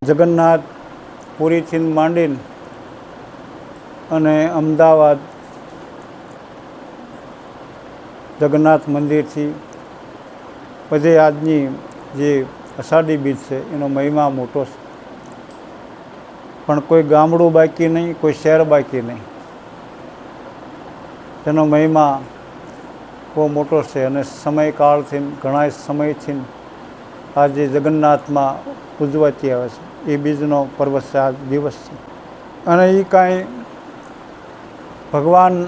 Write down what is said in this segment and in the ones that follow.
જગન્નાથ પુરીથી માંડીને અને અમદાવાદ જગન્નાથ મંદિરથી બધે આજની જે અષાઢી બીજ છે એનો મહિમા મોટો છે. પણ કોઈ ગામડું બાકી નહીં, કોઈ શહેર બાકી નહીં. એનો મહિમા બહુ મોટો છે અને સમયકાળથી ઘણા સમયથી આજે જગન્નાથમાં ઉજવાતી આવે છે. એ બીજનો પર્વ છે, આ દિવસ છે. અને એ કાંઈ ભગવાનના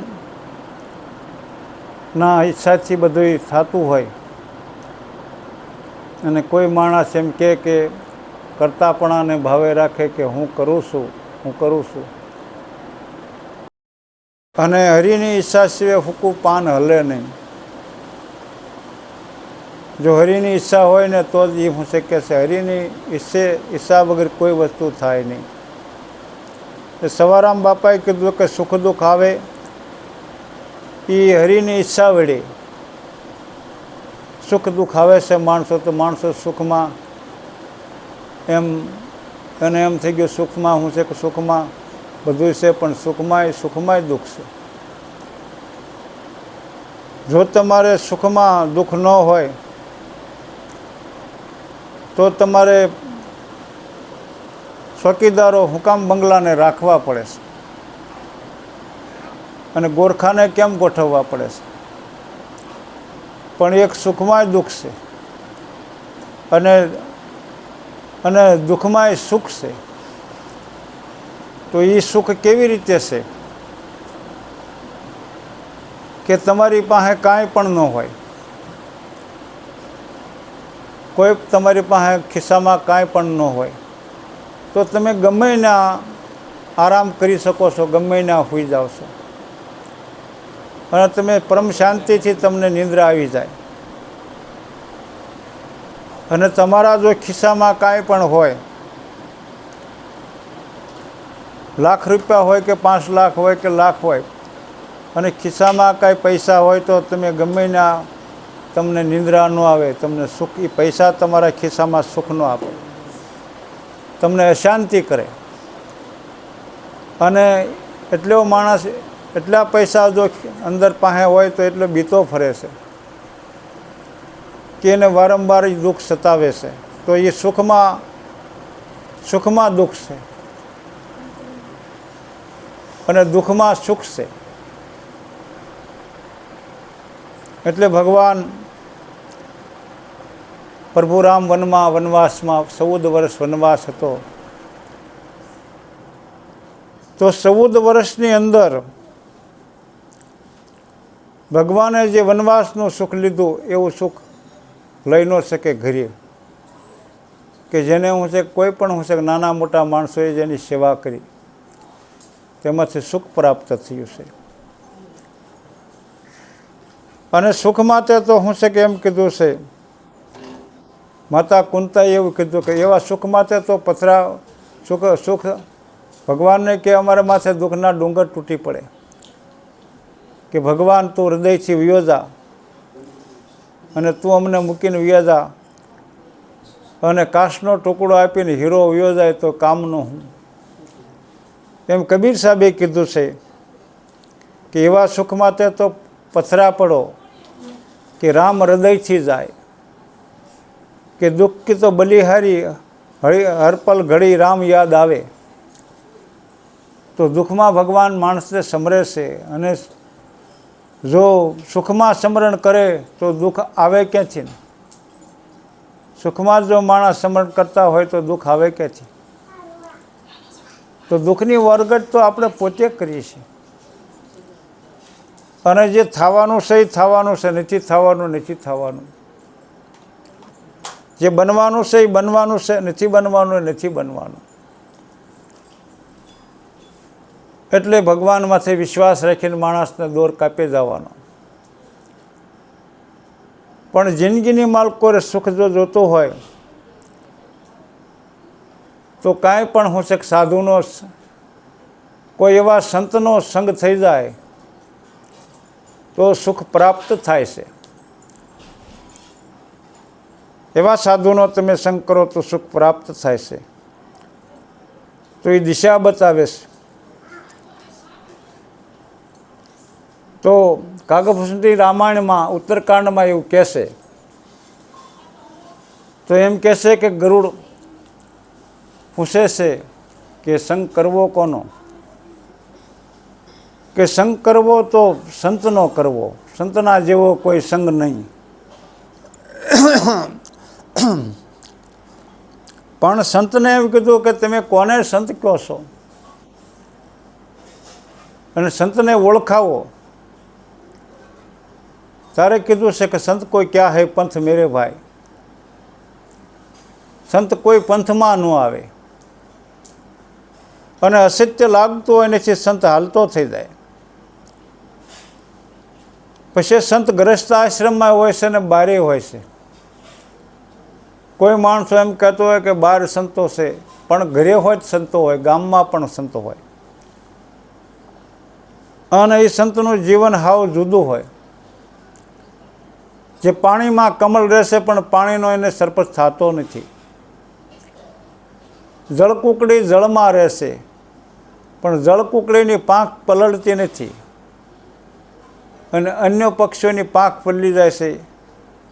ઈચ્છાથી બધું થતું હોય અને કોઈ માણસ એમ કહે કે કરતાપણાને ભાવે રાખે કે હું કરું છું અને હરિની ઈચ્છા સિવાય ફૂકું પાન હલે નહીં. જો હરિની ઈચ્છા હોય ને તો જ એ હું શક્ય છે. હરિની ઈચ્છા વગર કોઈ વસ્તુ થાય નહીં. સવારામ બાપાએ કીધું કે સુખ દુઃખ આવે એ હરિની ઈચ્છા વડે સુખ દુઃખ આવે છે માણસો, તો માણસો સુખમાં એને એમ થઈ ગયું સુખમાં શું છે કે સુખમાં બધું છે, પણ સુખમાંય દુઃખ છે. જો તમારે સુખમાં દુઃખ ન હોય તો તમારે ચોકીદારો હુકામ બંગલાને રાખવા પડે છે અને ગોરખાને કેમ ગોઠવવા પડે છે. પણ એક સુખમાંય દુઃખ છે અને દુઃખમાંય સુખ છે. તો એ સુખ કેવી રીતે છે કે તમારી પાસે કાંઈ પણ ન હોય, કોઈ તમારી પાસે ખિસ્સામાં કાંઈ પણ ન હોય, તો તમે ગમે ના આરામ કરી શકો છો, ગમે ના સૂઈ જાઓ છો અને તમે પરમ શાંતિથી તમને નિંદ્રા આવી જાય. અને તમારા જો ખિસ્સામાં કાંઈ પણ હોય, લાખ રૂપિયા હોય કે 5 લાખ હોય કે લાખ હોય, અને ખિસ્સામાં કાંઈ પૈસા હોય તો તમે ગમે ના તમને નિંદ્રા ન આવે, તમને સુખ, એ પૈસા તમારા ખિસ્સામાં સુખ ન આપે, તમને અશાંતિ કરે. અને એટલો માણસ એટલા પૈસા જો અંદર પાસે હોય તો એટલો બીતો ફરે છે કે એને વારંવાર દુઃખ સતાવે છે. તો એ સુખમાં દુઃખ છે અને દુઃખમાં સુખ છે. એટલે ભગવાન પ્રભુ રામ વનવાસમાં 14 વર્ષ વનવાસ હતો. તો 14 વર્ષની અંદર ભગવાને જે વનવાસનું સુખ લીધું એવું સુખ લઈ ન શકે ઘરે, કે જેને હું છે કોઈ પણ હું છે નાના મોટા માણસોએ જેની સેવા કરી તેમાંથી સુખ પ્રાપ્ત થયું છે. અને સુખ માટે તો હું છે કે એમ કીધું છે, માતા કુંતાએ એવું કીધું કે એવા સુખ માટે તો સુખ ભગવાનને કે અમારા માથે દુઃખના ડુંગર તૂટી પડે કે ભગવાન તું હૃદયથી વયો જા અને તું અમને મૂકીને વયો જા, અને કાચનો ટુકડો આપીને હીરો વયો જાય તો કામનો હું. એમ કબીર સાહેબે કીધું છે કે એવા સુખ માટે તો પથરા પડો કે રામ હૃદયથી જાય, કે દુઃખ કી તો બલિહારી હરપલ ઘડી રામ યાદ આવે. તો દુઃખમાં ભગવાન માણસને સમરે છે અને જો સુખમાં સ્મરણ કરે તો દુઃખ આવે ક્યાંથી? સુખમાં જો માણસ સ્મરણ કરતા હોય તો દુઃખ આવે ક્યાંથી? તો દુઃખની વરગટ તો આપણે પોતે કરીએ છીએ. અને જે થવાનું છે એ થવાનું છે, નથી થવાનું. જે બનવાનું છે એ બનવાનું છે, નથી બનવાનું. એટલે ભગવાનમાંથી વિશ્વાસ રાખીને માણસને દોર કાપી જવાનો. પણ જિંદગીની માલકોરે સુખ જો જોતો હોય તો કાંઈ પણ હું છે સાધુનો કોઈ એવા સંતનો સંગ થઈ જાય તો સુખ પ્રાપ્ત થાય છે. એવા સાધુનો તમે સંગ કરો તો સુખ પ્રાપ્ત થાય છે. તો એ દિશા બતાવે છે. તો કાગભૂષણથી રામાયણમાં ઉત્તરકાંડમાં એવું કહેશે, તો એમ કહેશે કે ગરુડ પૂછે છે કે સંગ કરવો કોનો? કે સંગ કરવો તો સંતનો કરવો, સંતના જેવો કોઈ સંગ નહીં. પણ સંતને એમ કીધું કે તમે કોને સંત કહો છો અને સંતને ઓળખાવો. તારે કીધું છે કે સંત કોઈ ક્યાં હે પંથ મેરે ભાઈ, સંત કોઈ પંથમાં ન આવે અને અસત્ય લાગતું હોય એનાથી સંત હાલતો થઈ જાય. પછી સંત ગ્રસ્ત આશ્રમમાં હોય છે ને બારે હોય છે. કોઈ માણસો એમ કહેતો હોય કે બહાર સંતો છે, પણ ઘરે હોય સંતો હોય, ગામમાં પણ સંતો હોય, અને એ સંતનું જીવન હાવ જુદું હોય. જે પાણીમાં કમળ રહેશે પણ પાણીનો એને સરપંચ થતો નથી. જળકુકડી જળમાં રહેશે પણ જળકુકડીની પાંખ પલળતી નથી, અને અન્ય પક્ષીઓની પાંખ પલળી જાય છે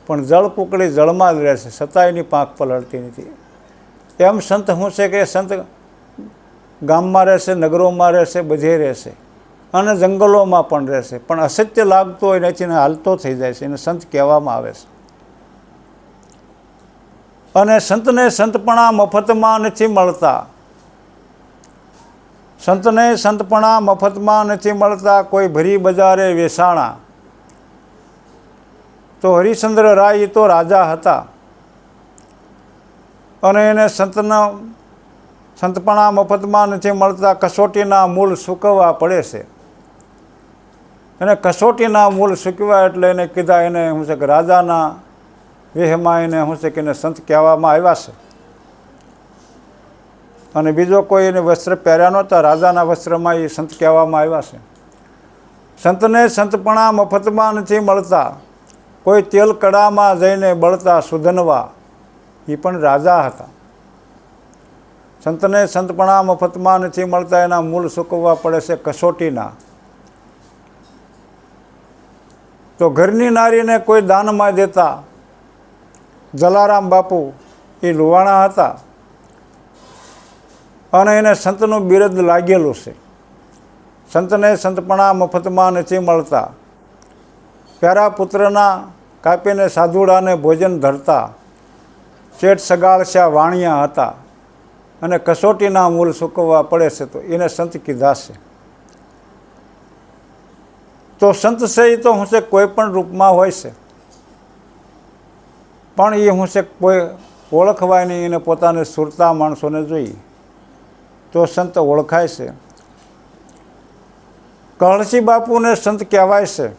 પણ જળકુકડી જળમાં જ રહેશે, છતાંય એની પાંખ પલળતી નથી. એમ સંત શું છે કે સંત ગામમાં રહેશે, નગરોમાં રહેશે, બધે રહેશે અને જંગલોમાં પણ રહેશે, પણ અસત્ય લાગતું હોય નથી ને હાલતો થઈ જાય છે, એને સંત કહેવામાં આવે છે. અને સંતને સંતપણા મફતમાં નથી મળતા. સંતને સંતપણા મફતમાં નથી મળતા, કોઈ ભરી બજારે વેસાણા. તો હરિશ્ચંદ્ર રાય એ તો રાજા હતા અને એને સંતપણા મફતમાં નથી મળતા, કસોટીના મૂળ સૂકવવા પડે છે. અને કસોટીના મૂળ સૂકવ્યા એટલે એને કીધા, એને શું છે કે રાજાના વેહમાં એને શું છે કે એને સંત કહેવામાં આવ્યા છે. અને બીજો કોઈ એને વસ્ત્ર પહેર્યા નહોતા, રાજાના વસ્ત્રમાં એ સંત કહેવામાં આવ્યા છે. સંતને સંતપણા મફતમાં નથી મળતા, કોઈ તેલ કડામાં જઈને બળતા સુધનવા, એ પણ રાજા હતા. સંતને સંતપણા મફતમાં નથી મળતા, એના મૂળ સૂકવવા પડે છે કસોટીના. તો ઘરની નારીને કોઈ દાનમાં દેતા. જલારામ બાપુ એ લુવાણા હતા અને એને સંતનું બિરદ લાગેલું છે. સંતને સંતપણા મફતમાં નથી મળતા, પ્યારા પુત્રના કાપીને સાધુડાને ભોજન ધરતા, શેઠ સગાળશા વાણિયા હતા અને કસોટીના મૂળ સૂકવવા પડે છે, તો એને સંત કીધા છે. તો સંત છે એ તો શું છે કોઈ પણ રૂપમાં હોય છે, પણ એ શું છે કોઈ ઓળખવાય નહીં. એને પોતાને સુરતા માણસોને જોઈ તો સંત ઓળખાય છે. કળશી બાપુને સંત કહેવાય છે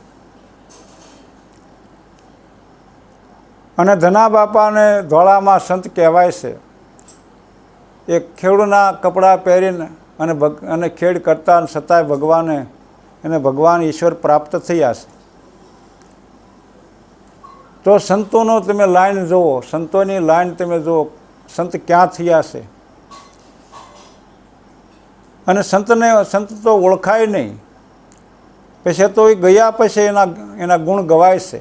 અને ધના બાપાને ધોળામાં સંત કહેવાય છે. એ ખેડૂના કપડાં પહેરીને અને ખેડ કરતા છતાંય ભગવાને એને ભગવાન ઈશ્વર પ્રાપ્ત થયા છે. તો સંતોનો તમે લાઈન જુઓ, સંતોની લાઈન તમે જુઓ, સંત ક્યાં થયા છે. અને સંત તો ઓળખાય નહીં, પછી તો એ ગયા પછી એના ગુણ ગવાય છે,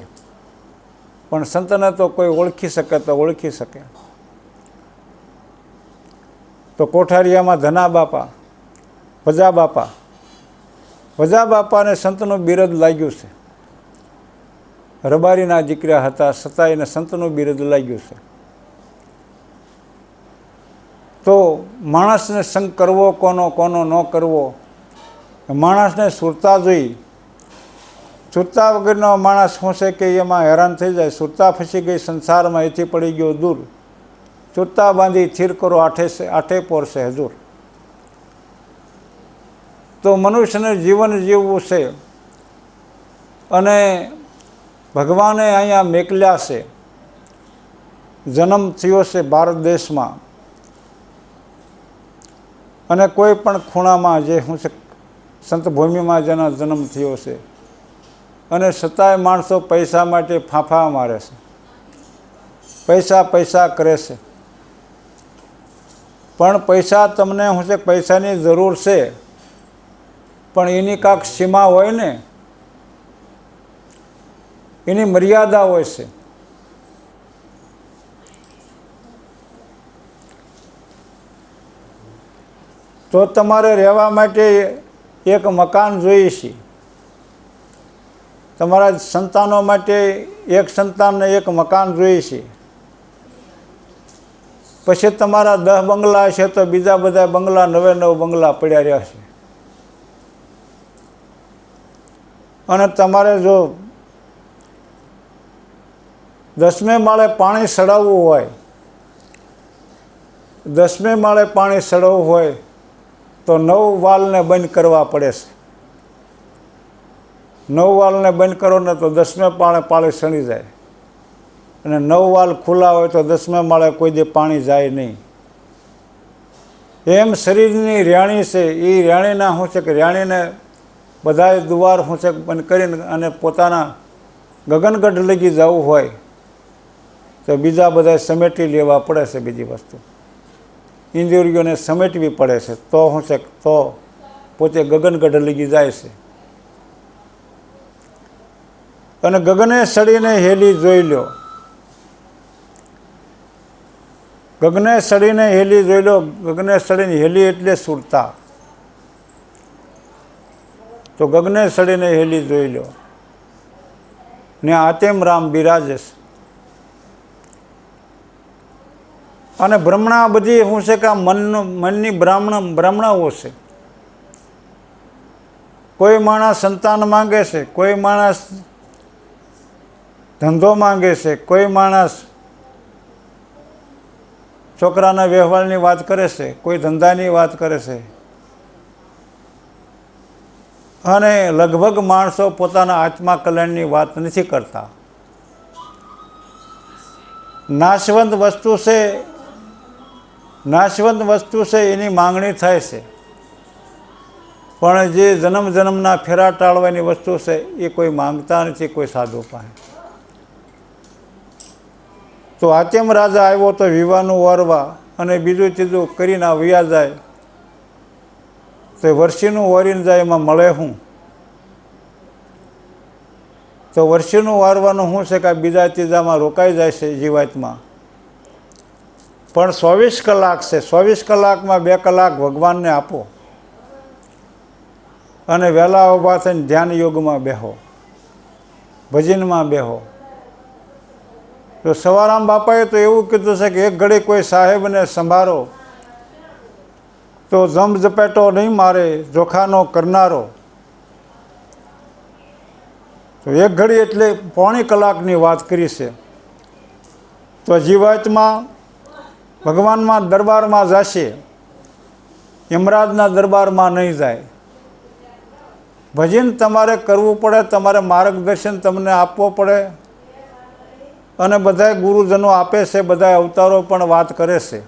પણ સંતને તો કોઈ ઓળખી શકે તો ઓળખી શકે. તો કોઠારિયામાં ધના બાપા, વજા બાપાને સંતનું બિરદ લાગ્યું છે. રબારીના દીકરા હતા છતાં એને સંતનું બિરદ લાગ્યું છે. તો માણસને સંગ કરવો કોનો ન કરવો, માણસને સુરતા જોઈ. સુરતા વગરનો માણસ શું છે કે એમાં હેરાન થઈ જાય. સુરતા ફસી ગઈ સંસારમાં, એથી પડી ગયો દૂર. સુરતા બાંધી થીર કરો આઠે પોરશે હજુર. તો મનુષ્યને જીવન જીવવું છે અને ભગવાને અહીંયા મેકલ્યા છે. જન્મ થયો છે ભારત દેશમાં અને કોઈ પણ ખૂણામાં જે શું છે સંતભૂમિમાં જેનો જન્મ થયો છે, અને છતાંય માણસો પૈસા માટે ફાંફા મારે છે, પૈસા કરે છે. પણ પૈસા તમને શું છે, પૈસાની જરૂર છે, પણ એની કાંક સીમા હોય ને, એની મર્યાદા હોય છે. તો તમારે રહેવા માટે એક મકાન જોઈએ છે. તમારા સંતાનો માટે એક સંતાનને એક મકાન જોઈએ છે. પછી તમારા 10 બંગલા છે તો બીજા બધા બંગલા, 9 બંગલા પડ્યા રહ્યા છે. અને તમારે જો 10મે માળે પાણી સડાવવું હોય, 10મે માળે પાણી સડાવવું હોય તો 9 વાલને બંધ કરવા પડે છે. 9 વાલને બંધ કરો ને તો 10મે માળે પાણી સડી જાય, અને 9 વાલ ખુલ્લા હોય તો 10મે માળે કોઈ દી પાણી જાય નહીં. એમ શરીરની રેણી છે, એ રેણીના શું છે કે રેણીને બધાય દ્વાર શું છે બંધ કરીને અને પોતાના ગગનગઢ લગી જવું હોય તો બીજા બધા સમેટી લેવા પડે છે. બીજી વસ્તુ ઇન્દ્રિયોને સમેટવી પડે છે, તો શું છે, તો પોતે ગગનગઢ લગી જાય છે. અને ગગને સડીને હેલી જોઈ લો, ગગને સડીને હેલી જોઈ લો. ગગને સડીને હેલી એટલે સુરતા. તો ગગને સડીને હેલી જોઈ લો ને આતેમ રામ બિરાજે. અને ભ્રમણા બધી શું છે કે આ મનની ભ્રમણાઓ છે. કોઈ માણસ સંતાન માંગે છે, કોઈ માણસ ધંધો માંગે છે, કોઈ માણસ છોકરાના વ્યવહારની વાત કરે છે, કોઈ ધંધાની વાત કરે છે. અને લગભગ માણસો પોતાના આત્મા કલ્યાણની વાત નથી કરતા. નાશવંત વસ્તુ છે, નાશવંત વસ્તુ છે એની માંગણી થાય છે, પણ જે જન્મ જન્મના ફેરા ટાળવાની વસ્તુ છે એ કોઈ માંગતા નથી કોઈ સાધુ પાસે. તો આચેમ રાજા આવ્યો તો વિવાહનું વરવા અને બીજું ત્રીજું કરીને વયા જાય તો વર્ષીનું વરીને જાય એમાં મળે શું? તો વર્ષીનું વારવાનું શું છે કે બીજા ત્રીજામાં રોકાઈ જાય છે જીવાતમાં. પણ 24 કલાક છે, 24 કલાકમાં 2 કલાક ભગવાનને આપો અને વહેલા ઊભા થઈને ધ્યાન યોગમાં બેહો, ભજનમાં બેહો. તો સવારામ બાપાએ તો એવું કીધું છે કે એક ઘડી કોઈ સાહેબને સંભાળો તો જમ ઝપેટો નહીં મારે જોખાનો કરનારો. તો એક ઘડી એટલે 3.25 કલાકની વાત કરી છે. તો જીવાતમાં ભગવાનમાં દરબારમાં જશે, યમરાજના દરબારમાં નહીં જાય. ભજન તમારે કરવું પડે, તમારે માર્ગદર્શન તમને આપવો પડે. અને બધાય ગુરુજનો આપે છે, બધા અવતારો પણ વાત કરે છે,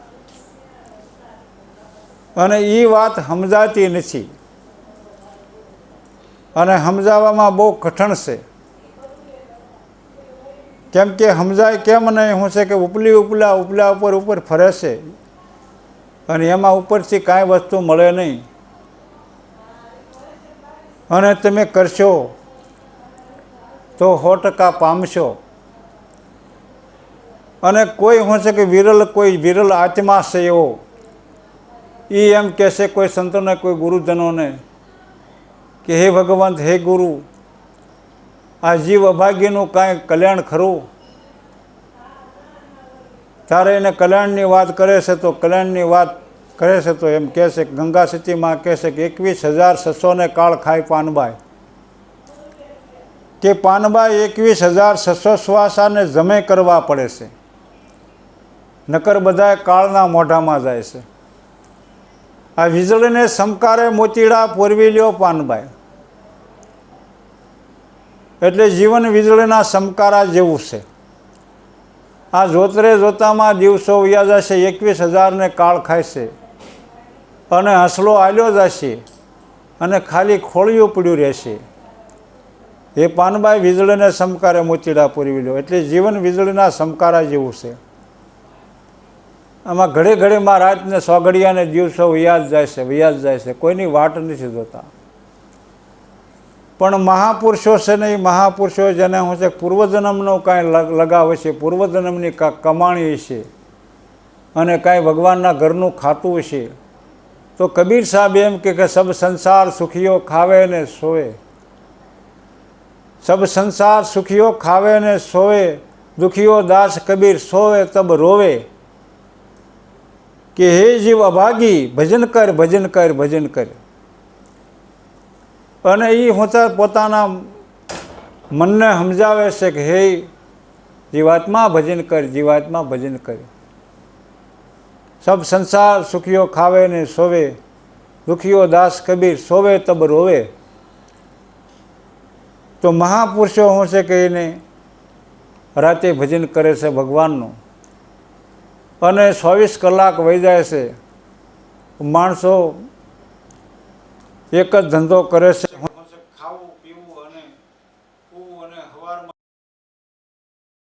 અને એ વાત સમજાતી નથી. અને સમજાવવામાં બહુ કઠણ છે. કેમ કે સમજાય કેમ નહીં? શું છે કે ઉપલા ઉપર ફરે છે અને એમાં ઉપરથી કાંઈ વસ્તુ મળે નહીં. અને તમે કરશો તો 100% પામશો. અને કોઈ શું છે કે કોઈ વિરલ આત્મા છે એવો, એ એમ કહેશે કોઈ સંતોને, કોઈ ગુરુજનોને કે હે ભગવંત, હે ગુરુ, આ જીવ અભાગીનું કાંઈ કલ્યાણ ખરું? તારે એને કલ્યાણની વાત કરે છે તો કલ્યાણની વાત કરે છે તો એમ કહે છે, ગંગા સતીમાં કહે છે કે 21,600 કાળ ખાય પાનબાઈ. કે પાનબાઈ 21,600 શ્વાસાને જમે કરવા પડે છે, નકર બધાય કાળના મોઢામાં જાય છે. આ વીજળીને સમકારે મોતીડા પોરવી લ્યો પાનબાઈ. એટલે જીવન વીજળીના સમકારા જેવું છે. આ જોતરે જોતામાં દિવસો વયા જશે, 21,000 કાળ ખાય છે, અને હસલો આલ્યો જશે, અને ખાલી ખોળિયું પડ્યું રહેશે. એ પાનબાઈ વીજળીને સમકારે મોતીડા પૂરવી લો. એટલે જીવન વીજળીના સમકારા જેવું છે. આમાં ઘડે ઘડેમાં રાતને સોગડિયાને દિવસો વ્યાજ જાય છે, કોઈની વાટ નથી જોતા. પણ મહાપુરુષો છે ને, એ મહાપુરુષો જેને હું છે પૂર્વજન્મનો કાંઈ લગાવ હશે, પૂર્વજન્મની કમાણી હશે અને કાંઈ ભગવાનના ઘરનું ખાતું હશે, તો કબીર સાહેબ એમ કે સબ સંસાર સુખીઓ ખાવે ને સોવે, સબ સંસાર સુખીઓ ખાવે ને સોવે, દુખીઓ દાસ કબીર સોવે તબ રોવે. કે હે જીવ અભાગી ભજન કર ભજન કર ભજન કર. અને એ હોતા પોતાના મનને સમજાવે છે કે હે જીવાત્મા ભજન કર, જીવાત્મા ભજન કર. સબ સંસાર સુખીઓ ખાવે ને સોવે, દુખીઓ દાસ કબીર સોવે તબ રોવે. તો મહાપુરુષો શું છે કે એને રાતે ભજન કરે છે ભગવાનનું, અને 24 કલાક વહી જાય છે. માણસો એક જ ધંધો કરે છે,